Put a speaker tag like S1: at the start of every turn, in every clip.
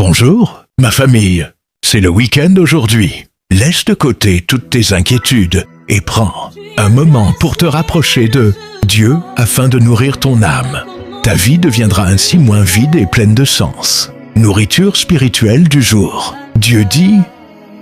S1: Bonjour, ma famille. C'est le week-end aujourd'hui. Laisse de côté toutes tes inquiétudes et prends un moment pour te rapprocher de Dieu afin de nourrir ton âme. Ta vie deviendra ainsi moins vide et pleine de sens. Nourriture spirituelle du jour. Dieu dit,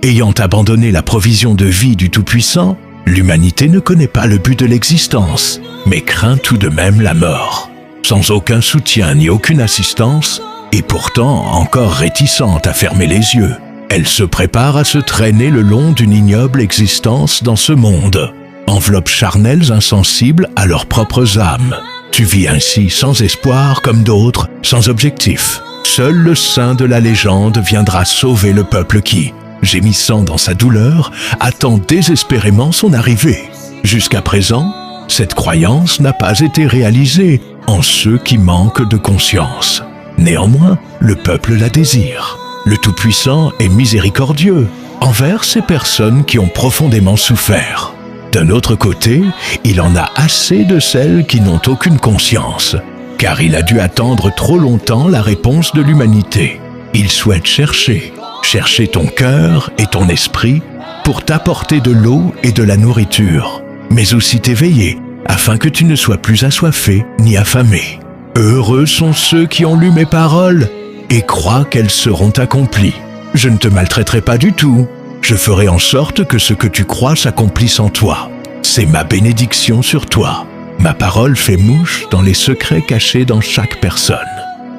S1: ayant abandonné la provision de vie du Tout-Puissant, l'humanité ne connaît pas le but de l'existence, mais craint tout de même la mort. Sans aucun soutien ni aucune assistance, et pourtant encore réticente à fermer les yeux, elle se prépare à se traîner le long d'une ignoble existence dans ce monde. Enveloppes charnelles insensibles à leurs propres âmes. Tu vis ainsi sans espoir comme d'autres, sans objectif. Seul le saint de la légende viendra sauver le peuple qui, gémissant dans sa douleur, attend désespérément son arrivée. Jusqu'à présent, cette croyance n'a pas été réalisée en ceux qui manquent de conscience. Néanmoins, le peuple la désire. Le Tout-Puissant est miséricordieux envers ces personnes qui ont profondément souffert. D'un autre côté, il en a assez de celles qui n'ont aucune conscience, car il a dû attendre trop longtemps la réponse de l'humanité. Il souhaite chercher ton cœur et ton esprit pour t'apporter de l'eau et de la nourriture, mais aussi t'éveiller afin que tu ne sois plus assoiffé ni affamé. Heureux sont ceux qui ont lu mes paroles et croient qu'elles seront accomplies. Je ne te maltraiterai pas du tout. Je ferai en sorte que ce que tu crois s'accomplisse en toi. C'est ma bénédiction sur toi. Ma parole fait mouche dans les secrets cachés dans chaque personne.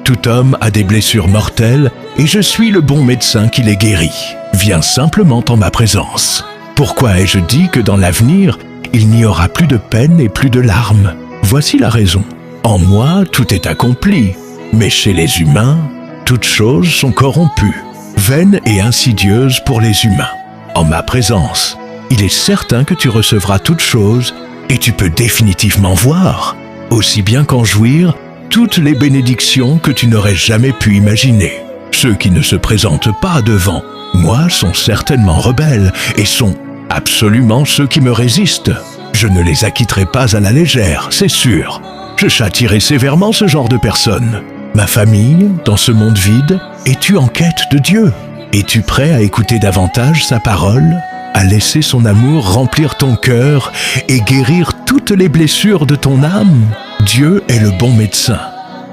S1: Tout homme a des blessures mortelles et je suis le bon médecin qui les guérit. Viens simplement en ma présence. Pourquoi ai-je dit que dans l'avenir, il n'y aura plus de peine et plus de larmes? Voici la raison. En moi, tout est accompli, mais chez les humains, toutes choses sont corrompues, vaines et insidieuses pour les humains. En ma présence, il est certain que tu recevras toutes choses et tu peux définitivement voir, aussi bien qu'en jouir, toutes les bénédictions que tu n'aurais jamais pu imaginer. Ceux qui ne se présentent pas devant moi sont certainement rebelles et sont absolument ceux qui me résistent. Je ne les acquitterai pas à la légère, c'est sûr. Je châtierai sévèrement ce genre de personnes. Ma famille, dans ce monde vide, es-tu en quête de Dieu? Es-tu prêt à écouter davantage sa parole, à laisser son amour remplir ton cœur et guérir toutes les blessures de ton âme? Dieu est le bon médecin,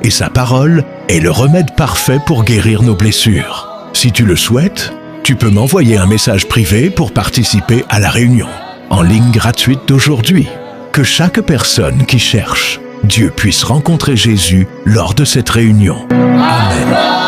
S1: et sa parole est le remède parfait pour guérir nos blessures. Si tu le souhaites, tu peux m'envoyer un message privé pour participer à la réunion, en ligne gratuite d'aujourd'hui. Que chaque personne qui cherche Dieu puisse rencontrer Jésus lors de cette réunion. Amen.